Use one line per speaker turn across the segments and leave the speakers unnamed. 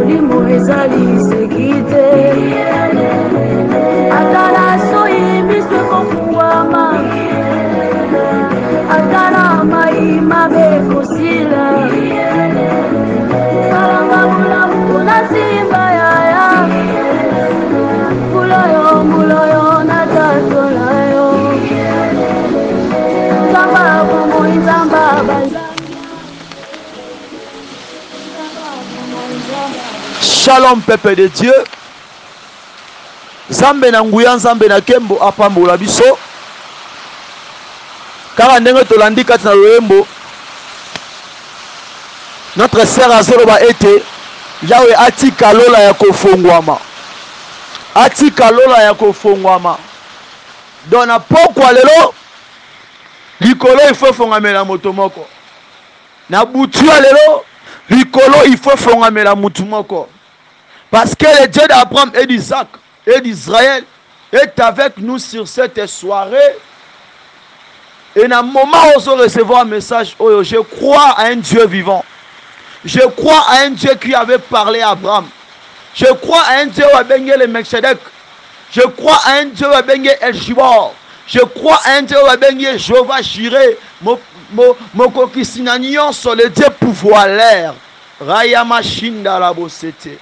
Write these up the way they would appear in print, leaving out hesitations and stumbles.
molimo ezali sekite atala soyi biso kofungwama atala mai mabe kosila kalanga bulamu na simba yaya muloyo na tatola yo nzamba bomoi nzamba banza.
Shalom peuple de Dieu. Zambe na nguya nzambe na kembo apambola biso. Kaka ndenge tolandi kati na loyembo. Notre sœur azoloba ete Yahweh atika lola ya kofongwama. Atika lola ya kofongwama. Dona pokwa lelo likolo il faut fongamela moto moko. Na butu lelo likolo il faut fongamela mutu moko. Parce que le Dieu d'Abraham et d'Isaac et d'Israël est avec nous sur cette soirée. Et dans le moment où je recevoir un message, je crois à un Dieu vivant. Je crois à un Dieu qui avait parlé à Abraham. Je crois à un Dieu qui a béni le Melchizedek. Je crois à un Dieu qui a béni El Shibor. Je crois à un Dieu qui a béni Jéhovah Jireh. Mon coquissinagnon sur le Dieu pouvoir l'air. Raya Machinda la bossete.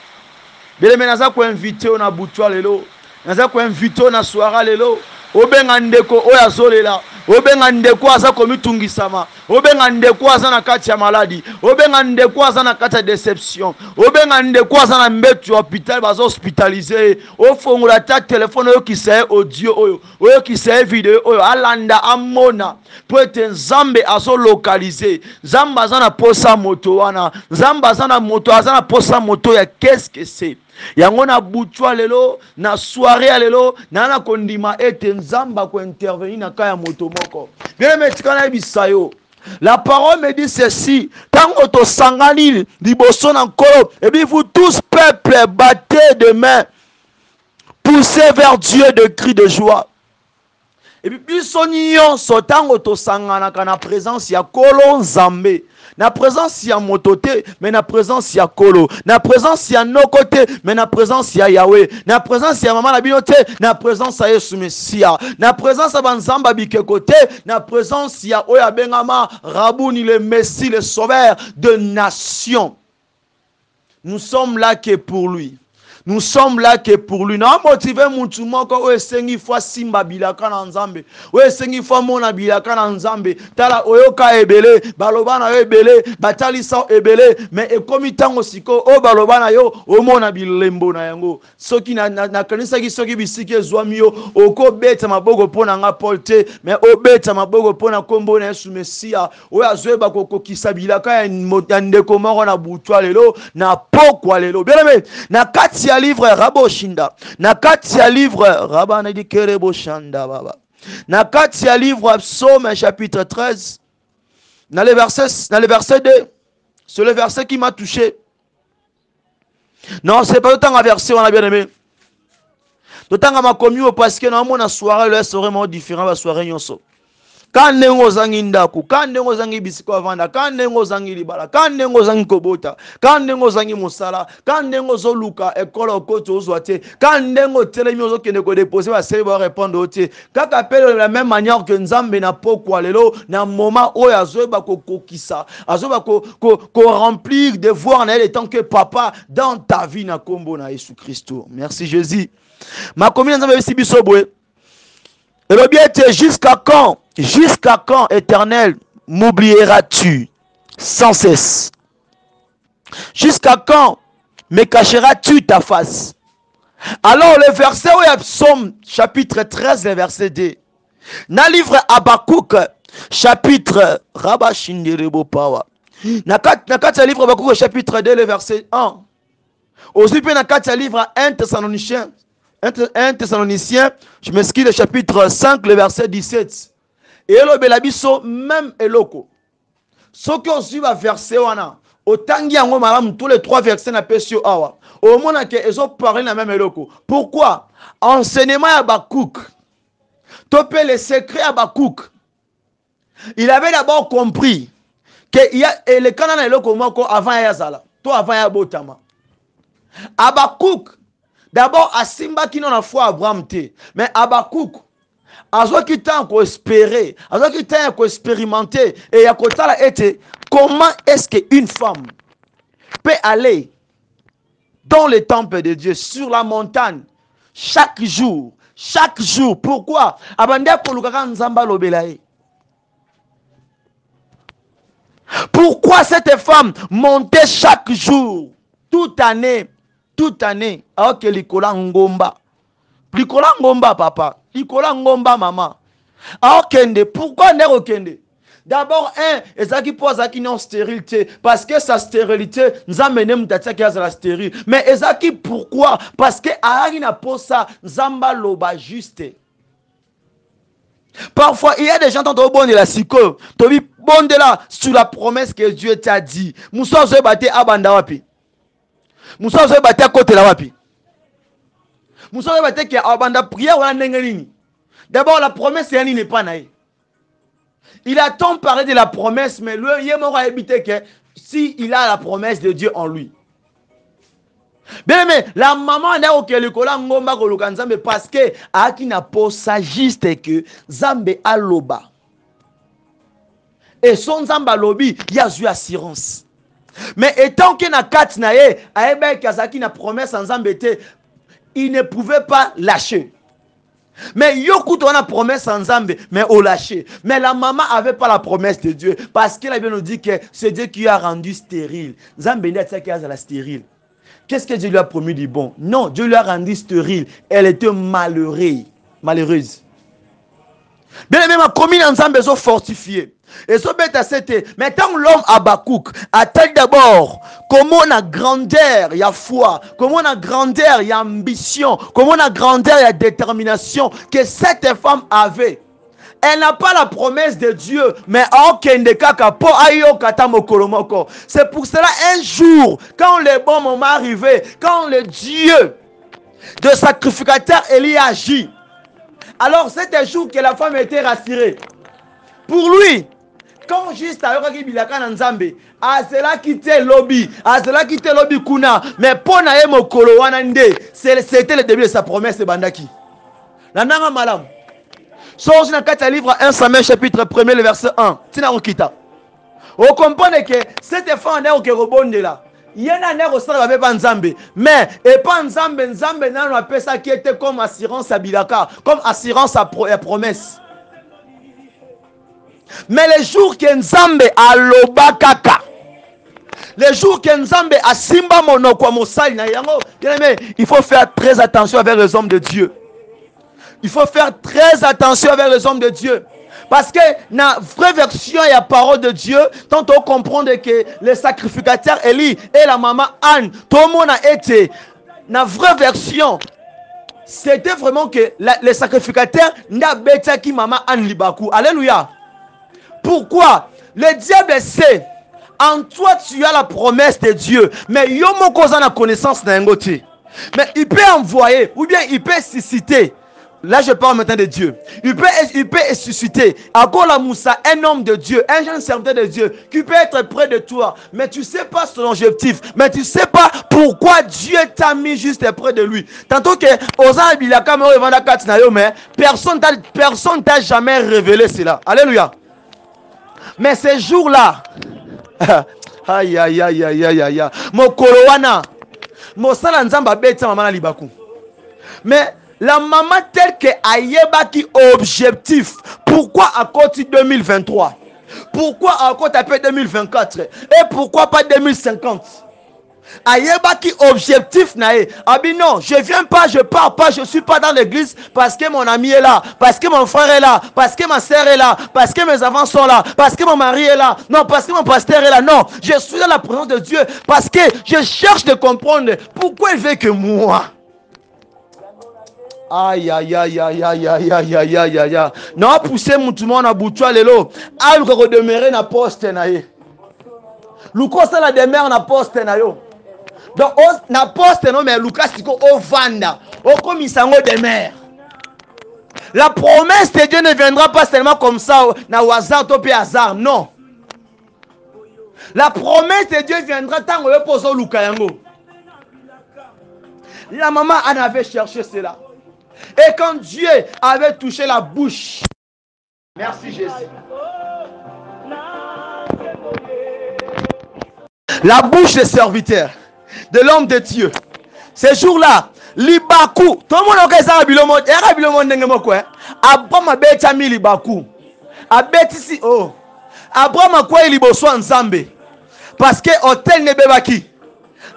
Bele menaza ko invité na butwa lelo. Naza ko invité na soara lelo. Obenga ndeko oya zolela. Obenga ndeko aza komitungisama. Obenga ndeko aza na kati ya maladi. Obenga ndeko aza na kati ya déception. Obenga ndeko aza na mbetu hôpital bazo hospitaliser. Ofongola ta téléphone oyo kisaye audio oyo. Oyo kisaye video oyo alanda amona. Pour être Nzambe azo localiser. Nzamba aza na posa moto wana. Nzamba aza na moto aza na posa moto ya qu'est-ce que c'est? Yango na butwa lelo na soirée lelo na kondima ete nzamba ko intervenir na kaya moto moko. Bien metikana bisayo. La parole me dit ceci, tango to sangani liboso na nkolo, et bien vous tous peuple battez de main, poussez vers Dieu de cris de joie. Et puis biso nyonso tango to sangana kana présence ya kolo nzambe. Na présence ya motote, mais na présence ya kolo. Na présence ya no côté, mais na présence ya Yahweh. Na présence ya maman na binote, na présence ya Yesu Messia. Na présence ya banzamba bike côté, na présence ya Oya Bengama, Rabouni le Messie, le sauveur de nations. Nous sommes là que pour lui. Nous sommes là que pour lui. Na motiver mutu moko o esengi fois simba bilaka na nzambe. O esengi fois mona bilaka na nzambe. Tala oyoka ebele, balobana yo ebele, batalisa ebele, mais ekomi tango siko o balobana yo o mona bilembo na yango. Soki na kanisa ki soki bisiki ezwami yo, oko beta maboko pona nga Polte, mais o beta maboko pona kombo na Yesu Messia. O azweba kokokisa bilaka ya ndeko moko na butwa lelo, na pokwa lelo. Bien aimé, na kati livre Raboshinda, Nakatia livre Rabana di Kereboshanda baba. Nakatia livre Psaume chapitre 13. Dans le verset 2, c'est le verset qui m'a touché. Non, c'est pas autant un verset, on a bien aimé. D'autant à ma commune parce que dans mon soirée, le est vraiment différent de la soirée yonso. Quand nengo zangi ndaku, quand nengo zangi bisiko avanda, quand nengo zangi libala, quand nengo zangi kobota, quand nengo zangi musala, quand nengo zoluka ekolo koto ozwate, quand nengo telemi ozo kende ko déposer va servir répondre otie. Kaka appelle de la même manière que nzambe na pokwa lelo na moment oyo azoba ko kokisa, azoba ko remplir devoir na elle tant que papa dans ta vie na kombo na Jésus Christ. Merci Jésus. Ma commune nzambe bisi biso boye. Et le bien était jusqu'à quand, Éternel, m'oublieras-tu sans cesse? Jusqu'à quand me cacheras-tu ta face? Alors le verset où il y a Psaume chapitre 13, le verset 2. Na livre Habakkuk chapitre Rabashindirebo Pawa. Na kati livre Habakkuk chapitre 2, le verset 1. Aussi na kati livre 1 Thessaloniciens, je m'excuse, le chapitre 5, le verset 17. Et le belabiso même eloko. Ce qui ont suivi le verset wana, otangi yango malam tous les trois versets na pesio awa. Au moment que ils ont parlé la même eloko. Pourquoi? Enseignement à Habakkuk. Topé les secrets à Habakkuk. Il avait d'abord compris que il y a le canon eloko moko avant Yazala. Toi avant Yabotama. Habakkuk, d'abord, Asimba qui n'a foi Abraham te. Mais Habakkuk, Azo qui t'a espéré, Azo qui t'a expérimenté, et Yakotala était, comment est-ce qu'une femme peut aller dans le temple de Dieu, sur la montagne, chaque jour? Pourquoi? Pourquoi cette femme montait chaque jour, toute année, alors que Likola Ngomba, papa, Likola Ngomba, maman, alors Kende, pourquoi n'est-ce Kende? D'abord, ezaki po azaki non stérilité, parce que sa stérilité nous amène mutatia à la stérile. Mais ezaki pourquoi? Parce que ayaki na posa nzamba loba juste. Parfois, il y a des gens qui ont bon de la psycho, tu bon de là sur la promesse que Dieu t'a dit. Moussa zo bate abanda wapi. Moussa zo bate côté la wapi. Moussa zo bate que abanda prière wala ndengelini. D'abord la promesse n'est pas naïe. Il a tant parlé de la promesse, mais lui, il m'aura évité que si il a la promesse de Dieu en lui. Bien aimé, la maman n'a aucun l'école ngomba koloka nzambe parce que aki na posa juste que Zambe aloba. Et son Zamba lobi, il y a eu assurance. Mais étant qu'il na kat na ye, aebe kazaki na promesse en Zambe te, il ne pouvait pas lâcher. Mais Yoku on a promesse en Zambé, mais au lâché. Mais la maman avait pas la promesse de Dieu. Parce qu'elle a bien nous dit que c'est Dieu qui a rendu stérile. Zambé n'est pas qui a la stérile. Qu'est-ce que Dieu lui a promis du bon? Non, Dieu lui a rendu stérile. Elle était malheureuse. Bien aimé, ma commune en Zambé sont fortifiés. Et ce bête à cette. Mais tant l'homme Habakkuk attaque d'abord comment on a grandeur, il y a foi, comment on a grandeur, il y a ambition, comment on a grandeur, il y a détermination que cette femme avait. Elle n'a pas la promesse de Dieu, mais c'est pour cela un jour, quand le bon moment arrivé, quand le Dieu de sacrificateur Élie agit, alors c'était un jour que la femme était rassurée. Pour lui, quand juste à Yoka Bilaka Nzambe, à cela quitté lobby, kuna, mais pour nae mokolo wanande, c'était le début de sa promesse de Bandaki. La nanga malam. Source dans 4 livres 1 Samuel chapitre 1er le verset 1. Tina okita. On comprend que cette femme n'est au rebonde là. Il y en a un au sein de Nzambe, mais et pas Nzambe n'a appelé ça qui était comme assurance à Bilaka, comme assurance à promesse. Mais les jours que Nzambe a lobakaka, les jours que Nzambe a simba monokwa mosali na yango, il faut faire très attention avec les hommes de Dieu. Il faut faire très attention avec les hommes de Dieu. Parce que dans la vraie version et la parole de Dieu, tant on comprend que le sacrificateur Élie et la maman Anne, tout le monde a été. Dans la vraie version, c'était vraiment que le sacrificateur n'a pas qui maman Anne Libaku. Alléluia. Pourquoi? Le diable sait, en toi tu as la promesse de Dieu, mais yomo cause la connaissance d'un côté. Mais il peut envoyer, ou bien il peut susciter. Là je parle maintenant de Dieu. Il peut susciter Agola Moussa, un homme de Dieu, un jeune serviteur de Dieu, qui peut être près de toi, mais tu ne sais pas son objectif, mais tu ne sais pas pourquoi Dieu t'a mis juste près de lui. Tantôt que Osan Bilaka mais personne t'a jamais révélé cela. Alléluia. Mais ces jours-là, aïe aïe aïe aïe aïe aïe, mon kolowana, mon salanzamba bête maman libaku. Mais la maman telle que Ayeba qui objectif, pourquoi à côté 2023? Pourquoi à côté 2024? Et pourquoi pas 2050? Ayeba qui objectif nae. Abi non, je viens pas, je pars pas, je suis pas dans l'église parce que mon ami est là, parce que mon frère est là, parce que ma soeur est là, parce que mes enfants sont là, parce que mon mari est là, non, parce que mon pasteur est là, non, je suis dans la présence de Dieu parce que je cherche de comprendre pourquoi il veut que moi. Aïe aïe aïe aïe aïe aïe aïe aïe aïe aïe aïe. Non, pousser mon tout le monde à boutoir lelo. Aïe, que demeurer na poste nae. Lucas la demeure na poste nayo. Donc, na poste non, mais Lucas tiko o vanda. O komisango demeure. La promesse de Dieu ne viendra pas seulement comme ça, na hasard, topé hasard, non. La promesse de Dieu viendra tant que pose Lucas yango. La maman en avait cherché cela. Et quand Dieu avait touché la bouche, merci Jésus. La bouche des serviteurs, de l'homme de Dieu. Ces jours-là, Libaku, tout le monde a ça à Bilomo, et à Bilomo Nengemoko, Abraham a bêtami Libaku. A bêtisi, oh. Abraham a quoi il liboswa Nzambe. Parce que hôtel ne bebaki.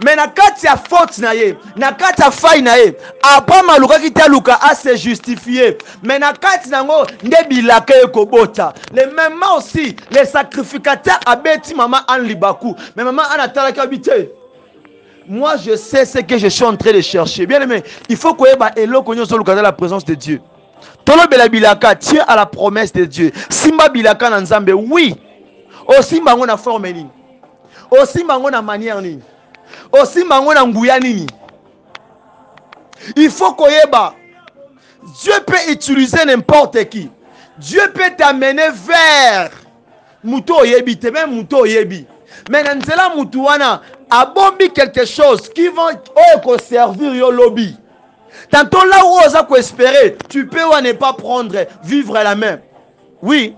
Mais na kati ya faute na ye, na kati ya faille na ye, Abraham a luka kita luka a se justifier. Mais na kati nango nde bilaka ye kobota. Le même aussi, les sacrificateurs a bêti maman an Libaku. Mais maman an atalaki habité. Moi, je sais ce que je suis en train de chercher. Bien aimé, il faut qu'on ait dans la présence de Dieu. Tolo bela bilaka, tiens à la promesse de Dieu. Simba bilaka na Nzambe, oui. Aussi bango na forme nini. Aussi bango na manière nini. Aussi bango na nguya nini. Il faut qu'on ait bas. Dieu peut utiliser n'importe qui. Dieu peut t'amener vers Mouto Yebi, même Mouto Yebi. Mais Nanzela Moutouana a bombi quelque chose qui va servir au lobby. Tantôt là où on a espérer, tu peux ou ne pas prendre, vivre à la main. Oui.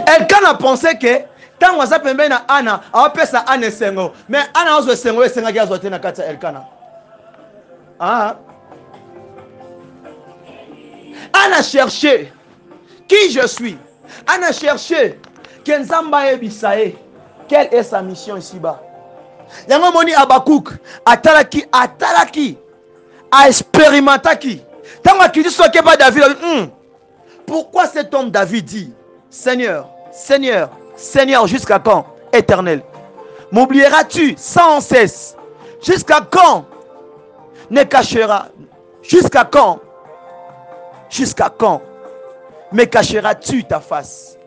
Elle a pensé que tant qu'on s'appelle Anna, on appelle ça Anne Sengo. Mais Anna a Sengo et Senga qui a zoté na kata Elkana. Ah. Anna a cherché qui je suis. Anna a cherché Kenzamba e Bisae. Quelle est sa mission ici-bas? Yango moni Abakouk atalaki a expérimentaki. Tant qu'il dit ce que pas David, pourquoi cet homme David dit Seigneur, Seigneur, Seigneur, jusqu'à quand? Éternel. M'oublieras-tu sans cesse? Jusqu'à quand? Ne cachera. Jusqu'à quand? Jusqu'à quand? Me cacheras-tu ta face?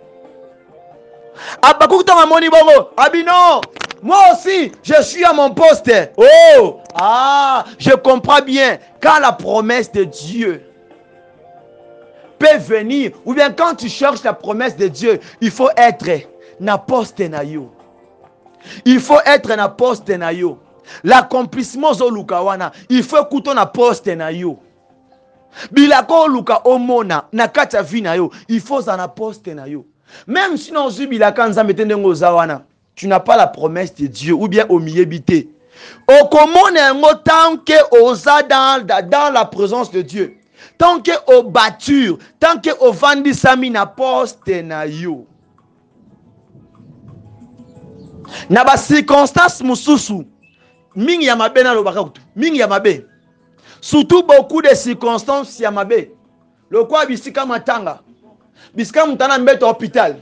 Abakouk tanga moni bongo. Abino. Moi aussi, je suis à mon poste. Oh, ah, je comprends bien. Quand la promesse de Dieu peut venir, ou bien quand tu cherches la promesse de Dieu, il faut être na poste na yo. Il faut être na poste na yo. L'accomplissement zo lukawana, il faut que na poste na yo. Bilako luka omona na kata vi na yo, il faut na poste na yo. Même si non bilaka nzambe tendengo zawana, tu n'as pas la promesse de Dieu ou bien au milieu-bité. Au commun, tant que osa dans la présence de Dieu, tant que au batture, tant que au vandi sami na poste na yo. Na ba circonstance mususu, mingi ya mabe na lobaka kutu, mingi ya mabe. Surtout beaucoup de circonstances ya mabe. Le quoi bisika matanga, bisika mutana mbeto hôpital,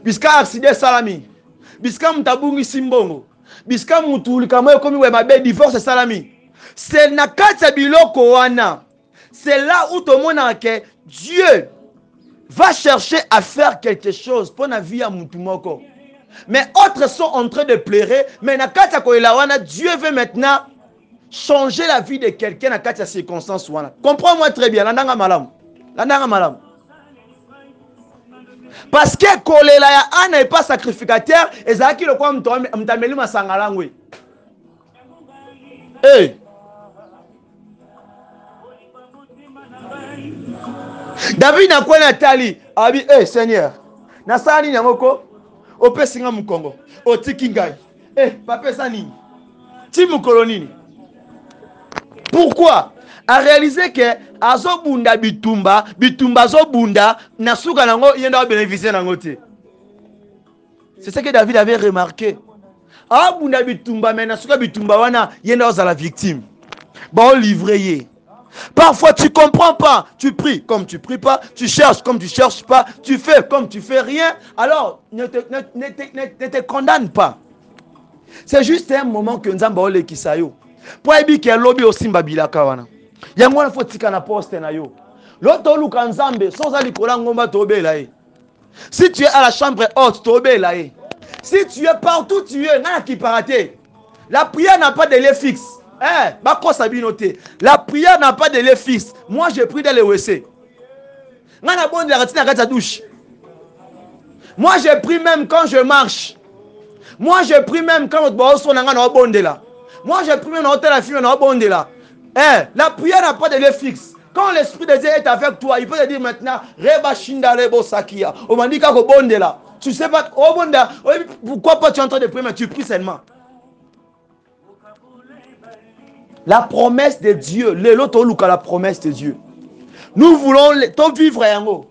bisika accident salami. Biska mutabungi simbongo. Biska mutuli kama yokomi we mabe divorce salami. C'est na kata biloko wana. C'est là où tout le monde que Dieu va chercher à faire quelque chose pour la vie à mutumoko. Mais autres sont en train de pleurer. Mais na kata koela wana, Dieu veut maintenant changer la vie de quelqu'un na kata circonstance wana. Comprends-moi très bien. Landanga malam. Landanga malam. Parce que kolela ya Anna n'est pas sacrificateur, et ça qui le quoi m'tameli masangalangwe. Hey. David n'a quoi Nathalie? Abi, hey Seigneur. Na sani nyamoko. Ope singa mukongo. O tikingai. Eh, papa sani. Ti mukolonini. Pourquoi? A réalisé que azobunda bitumba azobunda nasuka nango yenda bénéficier nango te. C'est ce que David avait remarqué. Abunda bitumba mais nasuka bitumba wana yenda ozala victime. Bon livré. Parfois tu comprends pas, tu pries comme tu pries pas, tu cherches comme tu cherches pas, tu fais comme tu fais rien. Alors ne te condamne pas. C'est juste un moment que nzamba ole kisayo. Pour ebi ke lobi osimba bilaka wana. Yango na fotika na poste na yo. L'autre luka nzambe sans ali kola ngomba tobela e. Si tu es à la chambre haute tobela e. Si tu es partout tu es na ki paraté. La prière n'a pas de lieu fixe. Eh, bako sabinoté. La prière n'a pas de lieu fixe. Moi je prie dans le WC. Ngana bonne la ratina kata douche. Moi je prie même quand je marche. Moi, j'ai pris même quand notre boss on a bondé là. Moi, j'ai pris même dans la fille on a bondé là. La prière n'a pas de lieu fixe. Quand l'esprit de Dieu est avec toi, il peut te dire maintenant, Reba Shinda Rebo Sakia. On m'a dit qu'à bondé là. Tu sais pas, pourquoi pas tu es en train de prier, mais tu pries seulement. La promesse de Dieu, la promesse de Dieu. Nous voulons vivre en haut.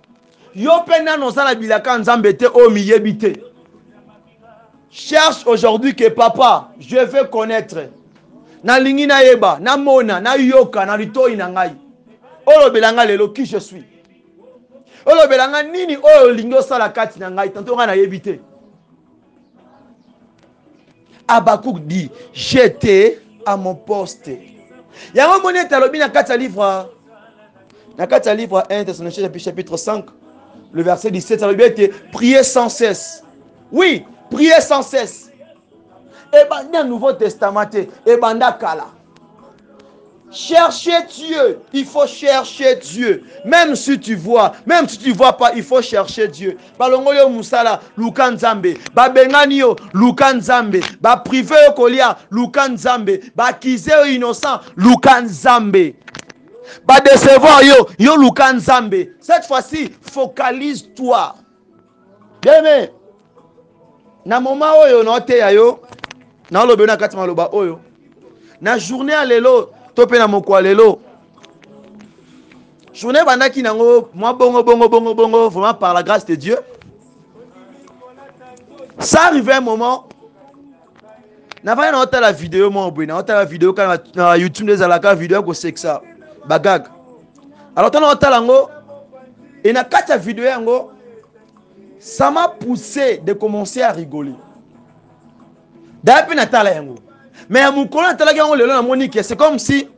Cherche aujourd'hui que papa, je veux connaître. Na lingi na yeba, na mona, na yoka, na litoi na ngai. Olo belanga lelo qui je suis. Olo belanga nini oyo lingo sala kati na ngai, tanto na yebite. Habakkuk dit, j'étais à mon poste. Il y a un moment où il y a un livre. Dans le livre 1 Thessaloniciens chapitre 5, le verset 17, ça veut dire prier sans cesse. Oui, prier sans cesse. Et dans le Nouveau Testament, et dans le Kala. Chercher Dieu, il faut chercher Dieu. Même si tu vois, même si tu ne vois pas, il faut chercher Dieu. Balongoyo Musala, Lukan Zambe. Ba Benganio, Lukan Zambe. Ba privé Kolia, Lukan Zambe. Ba Kizeo innocent, Lukan Zambe. Ba décevoir yo Lukan Zambe. Cette fois-ci, focalise-toi. Bien aimé. Na moment oyo no te yo, na lobe na katima loba oyo. Na journée à lelo. Topé na mokwa lelo. Journée bandaki nango moi bongo vraiment par la grâce de Dieu. Ça arrivait un moment. Na va na la vidéo moi boy na la vidéo quand na YouTube des alaka vidéo ko sexa bagag. Alors tant na lango et na kata vidéo yango ça m'a poussé de commencer à rigoler. D'après na tala yango. Mais c'est comme si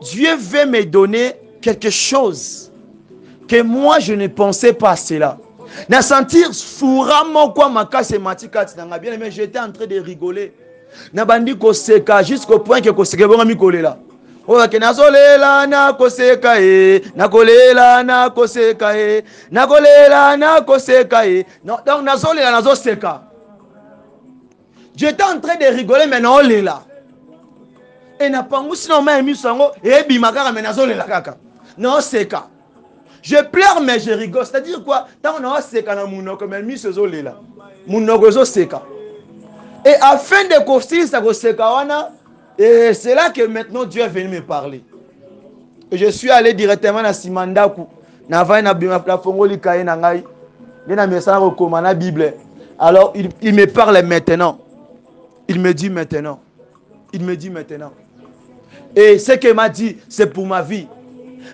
Dieu veut me donner quelque chose que moi je ne pensais pas cela. Na sentir fouramment quoi ma casse matikati na bien mais j'étais en train de rigoler. Na bandi ko seka jusqu'au point que ko seka bonga mi kolela. O ke nazolela na ko seka na kolela na ko seka na kolela na ko seka donc nazolela nazo seka. J'étais en train de rigoler, mais non, on est là. Et n'a pas si on m'a mis son et bimakara, mais nazo la kaka. Non, c'est ka. Je pleure, mais je rigole. C'est-à-dire quoi? Tant on a seka na mounoko, mais mis ce zolé là. Mounoko zo seka. Et afin de construire ça seka wana, et c'est là que maintenant Dieu est venu me parler. Et je suis allé directement à Simandaku. Na va na la fongoli kaye na ngai. Na message recommande la Bible. Alors il me parle maintenant. Il me dit maintenant. Il me dit maintenant. Et ce qu'il m'a dit, c'est pour ma vie.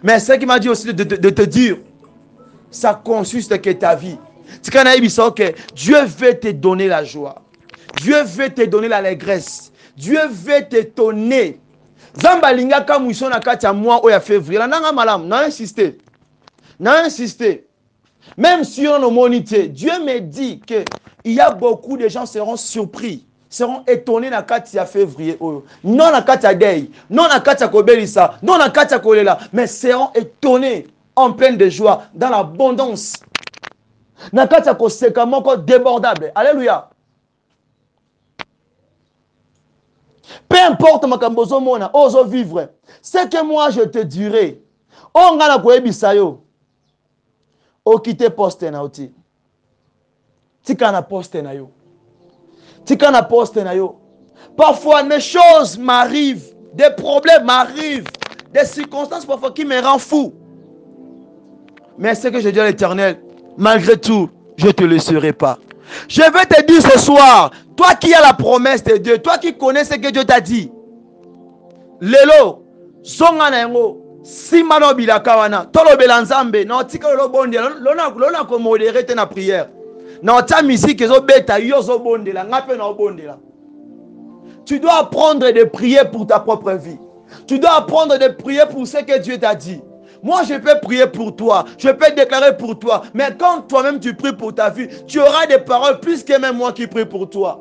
Mais ce qu'il m'a dit aussi de te dire, ça consiste que ta vie. Dieu veut te donner la joie. Dieu veut te donner l'allégresse. Dieu veut te donner. Zambalinga comme ils sont à 4 mois ou à février. N'a insisté. N'a insisté. Même si on a monité, Dieu me dit qu'il y a beaucoup de gens qui seront surpris. Seront étonnés dans 4 février. Non dans 4 day, non dans 4 kobelisa, non dans 4 kolela, mais seront étonnés en pleine de joie, dans l'abondance. Dans 4 koseka moko débordable. Alléluia. Peu importe ma kambozo mona, ozo vivre. C'est que moi je te dirai. On ngana koyebisa yo. O kite poste na oti. Tika na poste na yo. Tika na poste na yo. Parfois des choses m'arrivent, des problèmes m'arrivent, des circonstances parfois qui me rendent fou. Mais ce que je dis à l'Éternel, malgré tout, je ne te laisserai pas. Je vais te dire ce soir, toi qui as la promesse de Dieu, toi qui connais ce que Dieu t'a dit. Lelo, zonga na yango, simano bilakawana, tolo belanzambe, na tika lo bonde, lona ko modérer te na prière. Na ta musique ezo beta yo zo bonde la, ngape na bonde la. Tu dois apprendre de prier pour ta propre vie. Tu dois apprendre de prier pour ce que Dieu t'a dit. Moi, je peux prier pour toi. Je peux déclarer pour toi. Mais quand toi-même tu pries pour ta vie, tu auras des paroles plus que même moi qui prie pour toi.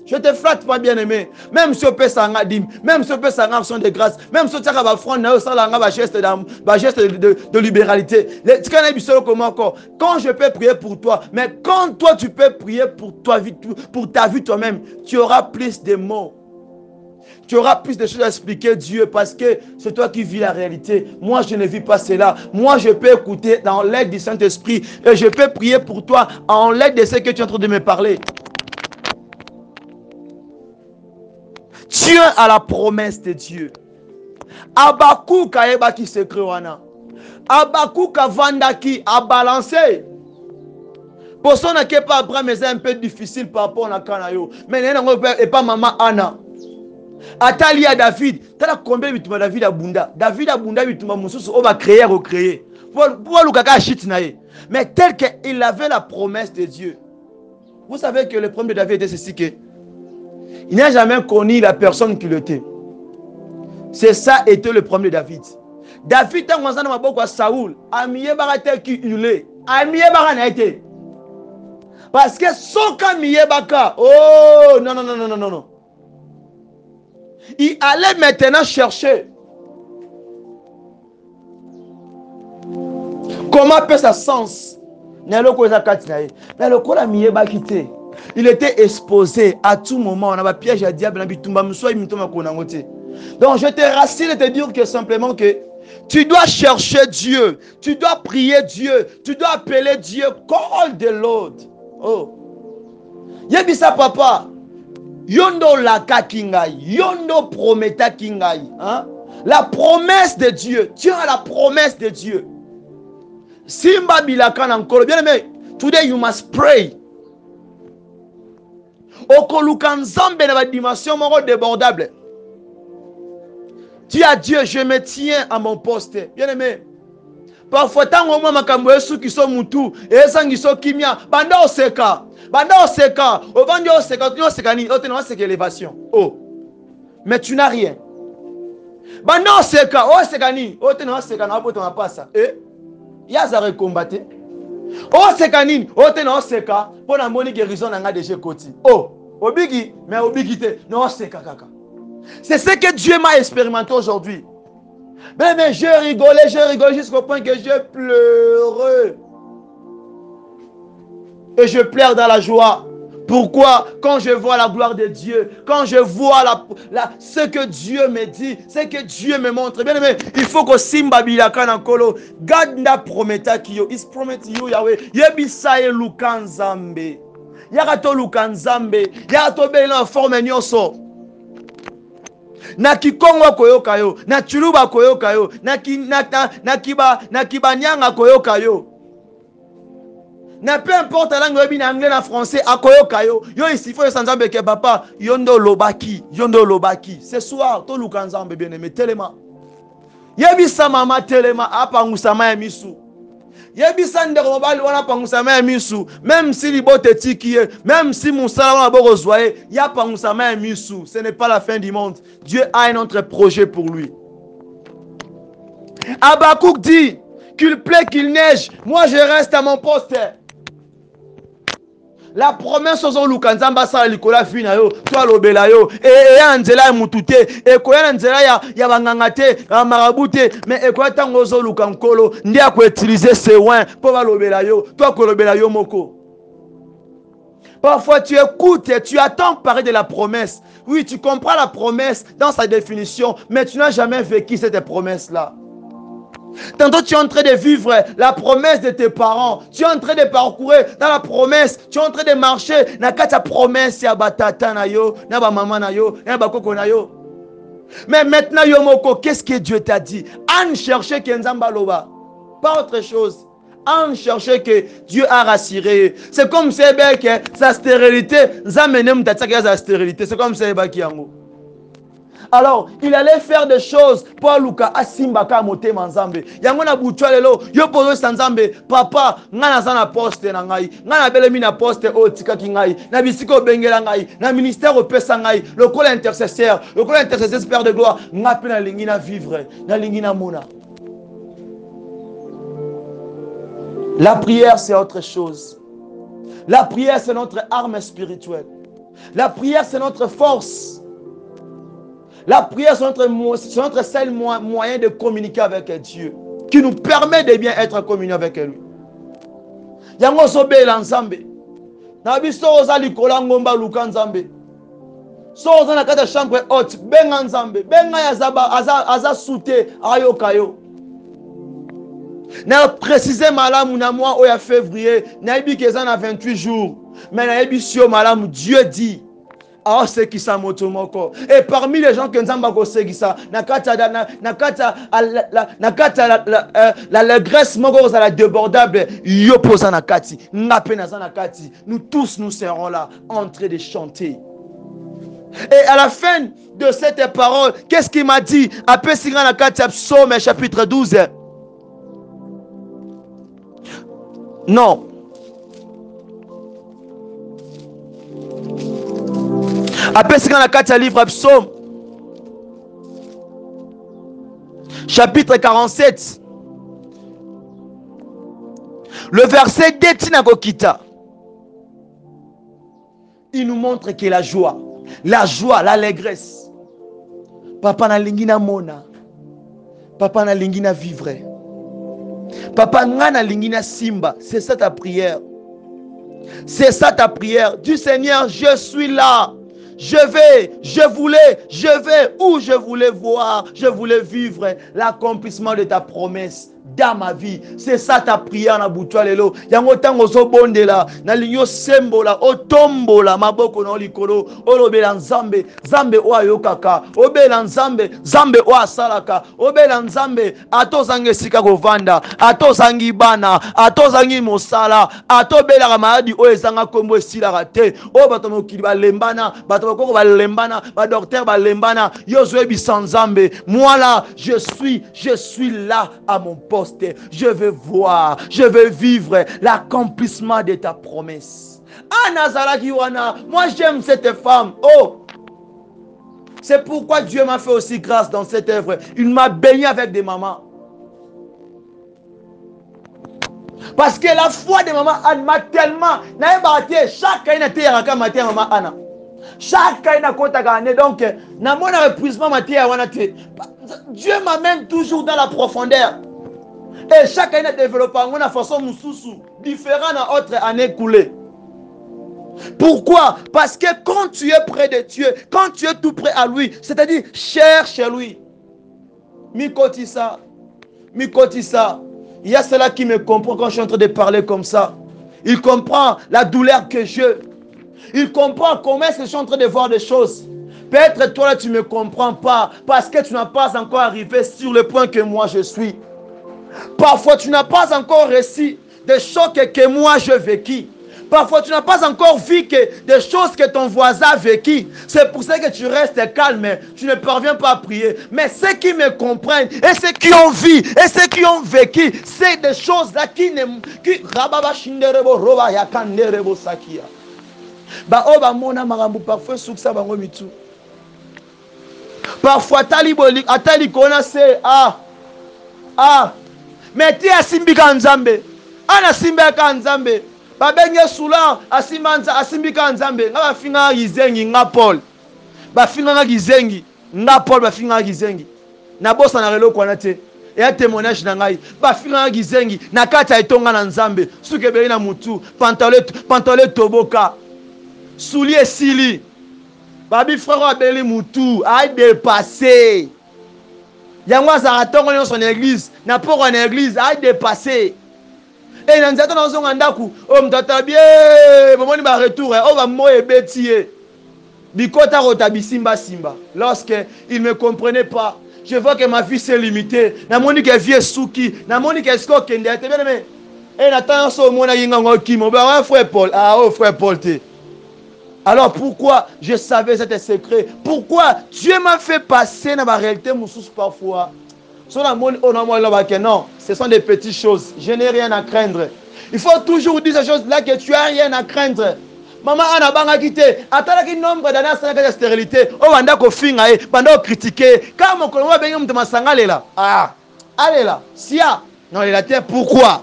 Je te flatte pas, bien-aimé. Même si on peut s'engadim, même si on peut s'engager de grâce, même si on va front, geste de libéralité. Quand je peux prier pour toi, mais quand toi tu peux prier pour ta vie toi-même, tu auras plus de mots. Tu auras plus de choses à expliquer Dieu parce que c'est toi qui vis la réalité. Moi, je ne vis pas cela. Moi, je peux écouter dans l'aide du Saint-Esprit et je peux prier pour toi en l'aide de ce que tu es en train de me parler. Tiens à la promesse de Dieu. Abakouk a ebaki secret wana. Abakouk a vandaki a balancé. Pour ça, on n'a pas Abraham, mais c'est un peu difficile par rapport à Kanayo. Mais et pas maman Anna. Atali à David. Tu as combien de David à Bunda? David à Bunda, on va créer, recréer. Pour Lukaka Chitnaye. Mais tel qu'il avait la promesse de Dieu. Vous savez que le problème de David était ceci que il n'a jamais connu la personne qui l'était. C'est ça était le problème de David. David a commencé à beaucoup à Saoul. Amiye barate qui hurlait. Amiye barana été. Parce que son camiye baka. Oh non non non non non non. Il allait maintenant chercher. Comment peut ça sens? Mais le coup la miye bakité. Il était exposé à tout moment. On a un piège à diable. Donc je te rassure de te dire que simplement que tu dois chercher Dieu. Tu dois prier Dieu. Tu dois appeler Dieu. Call the Lord. Oh. Yebisa papa. Yondo laka kingai. Yondo prometa kingai. Hein? La promesse de Dieu. Tiens à la promesse de Dieu. Simba bilaka nankolo. Bien aimé. Today you must pray. Okoluka nzambe na ba dimension moko débordable. Dis à Dieu, je me tiens à mon poste. Bien aimé. Parfois, tant au moins makambo esu qui sont mutu, et sangi so kimia, banda oseka. Banda oseka. Au bandi oseka, tu oseka ni, ote na oseka élévation. Oh. Mais tu n'as rien. Banda oseka, oseka ni, ote na oseka na opoto na passa. Eh? Yazare combattre. Oseka ni, ote na oseka, pour na moni guérison na nga déjà koti. Oh. Obigi, mais obigité, non oseka kaka. C'est ce que Dieu m'a expérimenté aujourd'hui. Mais j'ai rigolé jusqu'au point que j'ai pleuré. Et je pleure dans la joie. Pourquoi? Quand je vois la gloire de Dieu, quand je vois ce que Dieu me dit, ce que Dieu me montre. Bien aimé, il faut que Simba Bilaka Nankolo, Gadna prometa kiyo, is promet you Yahweh, Yebisaye Lukanzambe, Yagato Lukanzambe, Yagato Bela forme nyoso. Na kikongo koyoka yo, na chuluba koyoka yo, na kibanyanga koyoka yo. Na peu importe la langue en anglais en français a koyoka yo. Yo ici faut sanzambe ke papa yondo lobaki. Ce soir to lukanzambe bien aimé telema. Yebisa mama telema apa ngusama ya misu. Yebisa ndeko mobali wana pangusama ya misu, même si libote tikiye, même si musala wana boko zoye, ya pangusama ya misu. Ce n'est pas la fin du monde. Dieu a un autre projet pour lui. Abakouk dit qu'il plaît qu'il neige, moi je reste à mon poste. La promesse aux Lukanzamba sa likola fina yo, toi lobela yo, et anzela mutute, et koya nzela ya bangangate, ya marabute, mais et koya tango zo Lukankolo, ndi a ko utiliser ses oins pour lobela yo, toi ko lobela yo moko. Parfois tu écoutes et tu attends parler de la promesse. Oui, tu comprends la promesse dans sa définition, mais tu n'as jamais vécu cette promesse-là. Tantôt tu es en train de vivre la promesse de tes parents. Tu es en train de parcourir dans la promesse. Tu es en train de marcher dans ta promesse. Ya batata na yo, na ba maman na yo, na ba koko na yo. Mais maintenant Yomoko, qu'est-ce que Dieu t'a dit? En chercher Kenzamba Loba. Pas autre chose. En chercher que Dieu a rassuré. C'est comme c'est que sa stérilité, sa stérilité. C'est comme c'est qui yango. Alors, il allait faire des choses pour Luka Asimbaka mote manzambe. Yangona butwalelo, yo pozo sanzambe, papa, ngana sana poste na ngai, ngana belemi na poste o tika ki ngai, na bisiko bengela ngai, na ministère opesa ngai, le col intercesseur, père de gloire, ngape na lingi na vivre, na lingi na mona. La prière c'est autre chose. La prière c'est notre arme spirituelle. La prière, c'est notre force. La prière, c'est notre seul moyen de communiquer avec Dieu, qui nous permet de bien être en communion avec lui. Yango sobela nzambe. Na biso ozali kolangomba luka nzambe. So ozana kata chambre haute, benga nzambe, benga yazaba aza soute ayoka yo. Na préciser malamu na mois oya février, na yebi kezana 28 jours. Mais na yebi sio malamu, Dieu dit ah, c'est qui ça motomoko. Et parmi les gens que nous avons gossé qui ça, nakata la graisse moko la débordable, yo posa nakati, ngape na nakati. Nous tous nous serons là en train de chanter. Et à la fin de cette parole, qu'est-ce qu'il m'a dit? Après Singa nakati Psaume chapitre 12. Non. Après ce qu'on a quatre livres Psaume chapitre 47 le verset 2 Tinagokita, il nous montre que la joie, l'allégresse, papa na lingina mona, papa na lingina vivre, papa na lingina simba. C'est ça ta prière, c'est ça ta prière. Du Seigneur, je suis là. Je vais où je voulais voir, je voulais vivre l'accomplissement de ta promesse dans ma vie. C'est ça ta prière na butwa lelo. Yango tango so bondela, na linyo sembola, otombola maboko na likolo, olobela nzambe, nzambe o ayokaka, obela nzambe, nzambe o asalaka, obela nzambe, atozangi esika kovanda, atozangi bana, atozangi mosala, atobela maladi o ezanga kombo esilaka te, o bato mokili balembana, bato bakoko balembana, ba docteur balembana, yozwe bisanzambe. Moi là, je suis là à mon poste. Je veux voir, je veux vivre l'accomplissement de ta promesse. Anazala Kiwana, moi j'aime cette femme. Oh, c'est pourquoi Dieu m'a fait aussi grâce dans cette œuvre. Il m'a baigné avec des mamans. Parce que la foi de maman Anne m'a tellement. Chaque année, maman Anna. Chaque année, donc, na mon épuisement, Dieu m'amène toujours dans la profondeur. Et chaque année développe une façon différente à autre année coulée. Pourquoi? Parce que quand tu es près de Dieu, quand tu es tout près à lui, c'est-à-dire cherche lui. Mikotissa. Il y a cela qui me comprend quand je suis en train de parler comme ça. Il comprend la douleur que j'ai. Il comprend comment est-ce que je suis en train de voir des choses. Peut-être toi là tu ne me comprends pas parce que tu n'as pas encore arrivé sur le point que moi je suis. Parfois, tu n'as pas encore réussi des choses que moi je vécu. Parfois, tu n'as pas encore vu des choses que ton voisin a vécues. C'est pour ça que tu restes calme. Tu ne parviens pas à prier. Mais ceux qui me comprennent, et ceux qui ont vu, et ceux qui ont vécu, c'est des choses-là qui ne... Parfois, Atali connaissent. Mais tu as simbika nzambe. Ana simbika nzambe. Babenge sula asimbika nzambe. Nga bafinga gizengi nga Paul. Bafinga nga gizengi. Nga Paul bafinga gizengi. Na bosa na relo kwa nate. Et un témoignage na ngai. Bafinga nga gizengi. Na kata itonga na nzambe. Suke beli na mutu. Pantalon toboka. Soulier sili. Babi frère beli mutu. A dépassé. Yangwa zaratongo dans son église, n'a pas en église, a dépassé. Et dans cette dans son andaku, mtata bien, maman va retour, on va moye bêtier. Bikota rotabi simba. Lorsque il me comprenait pas, je vois que ma vie s'est limitée. Na moni que vie souki, na moni que sko kende te bien mais. Et Nathan so mona yinga ngoki mo ba frère Paul, frère Paul te. Alors pourquoi je savais cet secret? Pourquoi Dieu m'a fait passer dans la réalité moussous parfois? Non, ce sont des petites choses. Je n'ai rien à craindre. Il faut toujours dire ces choses-là que tu n'as rien à craindre. Maman Anna Banga quitté. Attends qu'il nombre d'années sans la stérilité. Oh, on a critiqué. Pendant critiquer. Quand mon collègue va venir me demander là. Ah, allez là. Sia. Non, il a terre. Pourquoi?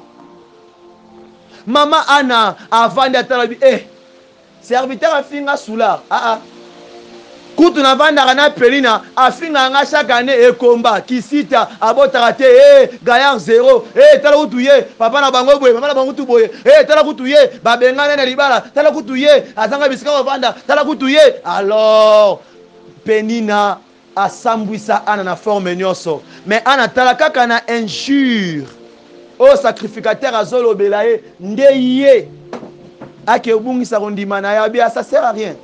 Maman Anna, avant d'être là, serviteur afinga soulard. Kutu na vanda na pelina afinga nga chaque année e combat kisita abotara te Gaillard 0 tala kutuye papa na bango boye mama na bango tu boye tala kutuye babengana na libala tala kutuye azanga bisika vanda tala kutuye. Alors Penina asambwisa ana na forme nyonso mais ana tala kaka na injure au sacrificateur azolo belaye ndeye ake bungisa rondima na ya bia ça sert à rien.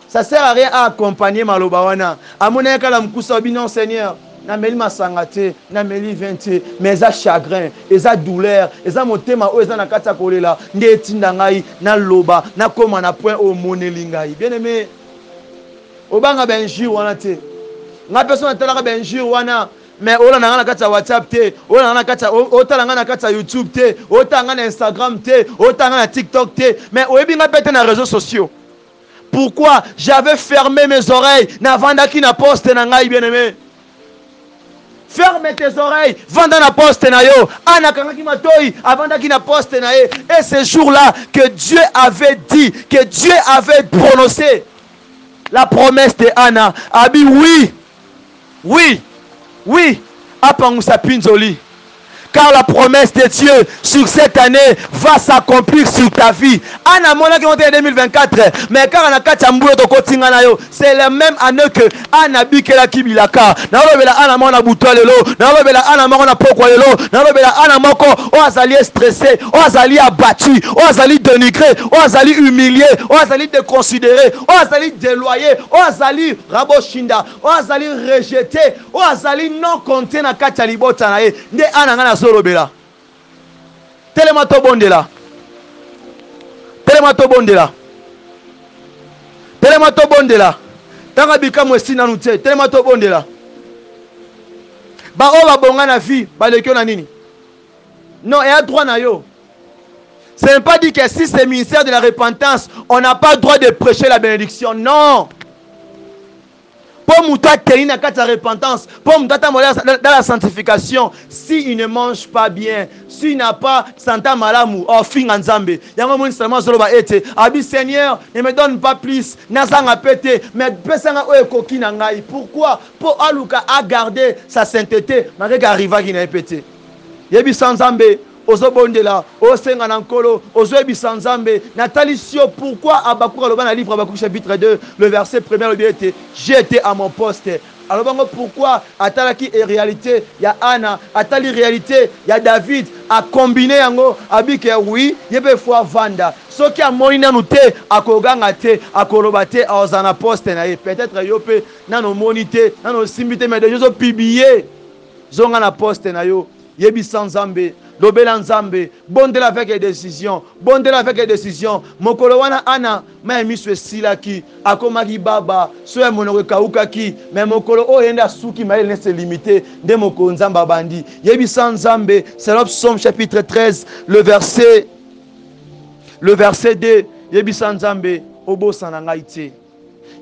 Ça sert à rien à accompagner Malobawana. À mon école, la mkousa binon Seigneur. Na meli masangate, na meli 20, mais ça chagrin, et ça douleur, et ça motema o eza na kata kolela, nde tinda ngai na loba, na koma na point au monelingai. Bien aimé. Obanga benjir wana te. Nga personne talaka benjir wana. Mais ola na kata WhatsApp te, ola na kata otala na kata YouTube te, otanga na Instagram te, otanga na TikTok te, mais oyebi nga pete na réseaux sociaux. Pourquoi j'avais fermé mes oreilles? Na vanda ki na poste na ngai bien-aimé. Ferme tes oreilles, vanda na poste na yo. Ana kanga ki matoi, avanda ki na poste na ye. Et ce jour-là que Dieu avait dit, que Dieu avait prononcé la promesse de Anna. Abi oui. Apangusa pinzoli. Car la promesse de Dieu sur cette année va s'accomplir sur ta vie. Anna mona qui monte en 2024, mais car Anna kachambulo to kotinga na yo, c'est la même année que Anna bikela kibilaka. Na lobela Anna mona butwa lelo, na lobela Anna mona pokwa lelo, na lobela Anna moko o azali stressé, o azali abattu, o azali dénigré, o azali humilié, o azali déconsidéré, o azali déloyé, o azali raboshinda, o azali rejeté, o azali non compté na kacha libota na ye. Nde Anna ngana Lobela. Telema to bondela. Telema to bondela. Telema to bondela. Tanga bika mwesi na nute. Telema to bondela. Ba o ba bonga na vie, ba lekyo na nini? Non, et à droit na yo. Ce n'est pas dit que si c'est le ministère de la repentance, on n'a pas le droit de prêcher la bénédiction. Non. Pour mouta tenir la repentance, pour mouta dans la sanctification, s'il ne mange pas bien, s'il n'a pas santa malamu, oh fin nzambe, yango moni seulement zoloba ete, abi Seigneur, ne me donne pas plus, nazanga pété, mais pesanga o ekoki na ngai. Pourquoi? Pour aluka a garder sa sainteté, malgré arriva qui n'a pété. Yebi sans nzambe. Ozobondela, osenga nankolo, ozoebi sanzambe, natalisio. Pourquoi Abakouk aloba na livre Abakouk chapitre 2, le verset 1er le était, j'étais à mon poste. Alors pourquoi atalaki et réalité, il y a Anna, atali réalité, il y a David, a combiné yango, abike oui, yebe fois vanda. Ce qui a monina noté, a kogangate, a kolobate, a ozana poste na ye, peut-être yope, nano monité, nano simbité, mais déjà publié, zonga na poste na yo, yebi sanzambe. Lobela nzambe, bondela avec les décisions, bondela avec les décisions. Mokolo wana Anna, ma miswe silaki, akomaki baba, soya monore kaukaki, mais mokolo o yenda suki ma ne se limiter, de moko nzamba bandi. Yebi nzambe, c'est le psaume chapitre 13, le verset 2. Yebi nzambe, obo sanangaite.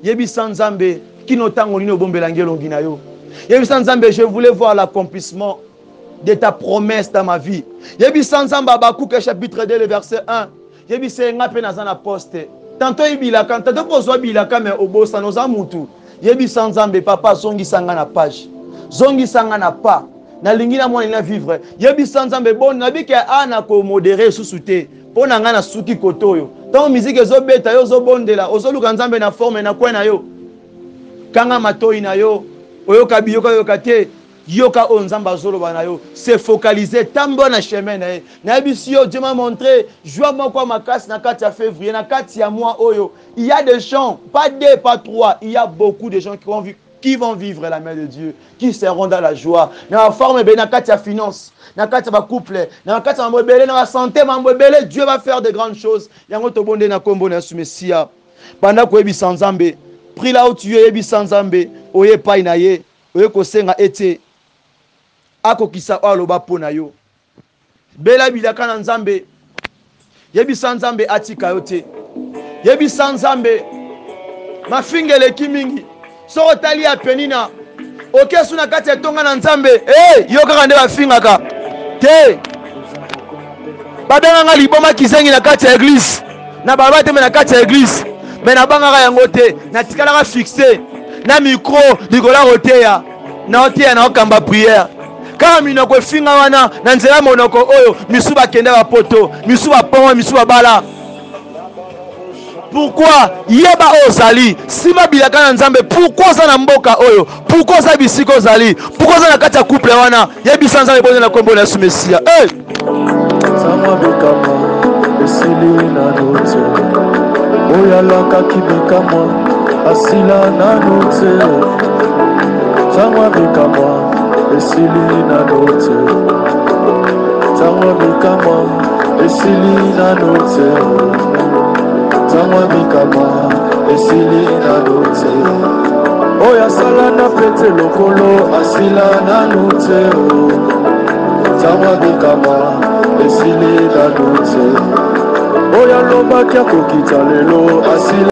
Yebi nzambe, kinotango nino bombela ngelo ngina yo. Yebi nzambe, je voulais voir l'accomplissement de ta promesse dans ma vie. Yebi sanzamba Abakouk chapitre 2 le verset 1. Yebi senga pe nazana poste. Tantôt ibilaka, tantôt kozwa bilaka mais obosa noza mutu. Yebi sanzambe papa zongi sanga na page. Zongi sanga na pa. Na lingi na mwana na vivre. Yebi sanzambe bon nabi ke ana ko modérer susute. Pona nga na suki kotoyo. Tant musique ezo beta yo zo bondela, ozoluka nzambe na forme na kwena yo. Kanga matoi na yo, oyoka biyoka yokate. Yoka onzamba zolo banayo, se focaliser tambo na chemin na ye. Na bisio Dieu m'a montré, joie moi quoi ma casse na 4 février, na 4 ya mois oyo. Il y a des gens, pas 2, pas 3, il y a beaucoup de gens qui vont vivre la main de Dieu, qui seront dans la joie. Na forme be na 4 ya finance, na 4 ya couple, na 4 ya mbebele na santé ma mbebele, Dieu va faire de grandes choses. Yango to bonde na kombo na sumesia. Banda ko ebi sanzambe, pris là où tu es ebi sanzambe, oye pai na ye, oye ko senga ete ako kisa aloba pona yo. Bela bilaka na nzambe. Yebi sanzambe atika yote. Yebi sanzambe mafingele kimingi. Soko tali ya penina. Okesu na kati ya tonga na nzambe. Yoka kande bafingaka. Te. Babenga nga liboma kizengi na kati ya église. na baba te me na kati ya église me na bangaka yango te na tikalaka fixe na micro likola koteya na oteya na okamba prière kaka minoko efinga wana na nzela monoko oyo misu bakende bapoto misu bapongo misu babala. Pourquoi yeba ozali sima bilaka na nzambe? Pourquoi ça na mboka oyo? Pourquoi ça bisiko ozali? Pourquoi ça na kati ya couple wana yebisa nzambe bonne na kombo na Yesu Mesia?
Sama bekama esili na note oyalaka kibekama asila na note Sama bekama esili na note Sama bekama esili na note Sama bekama esili na note Oya sala na pete lokolo asila na note Sama bekama esili na note Oya loba kia kokita lelo asila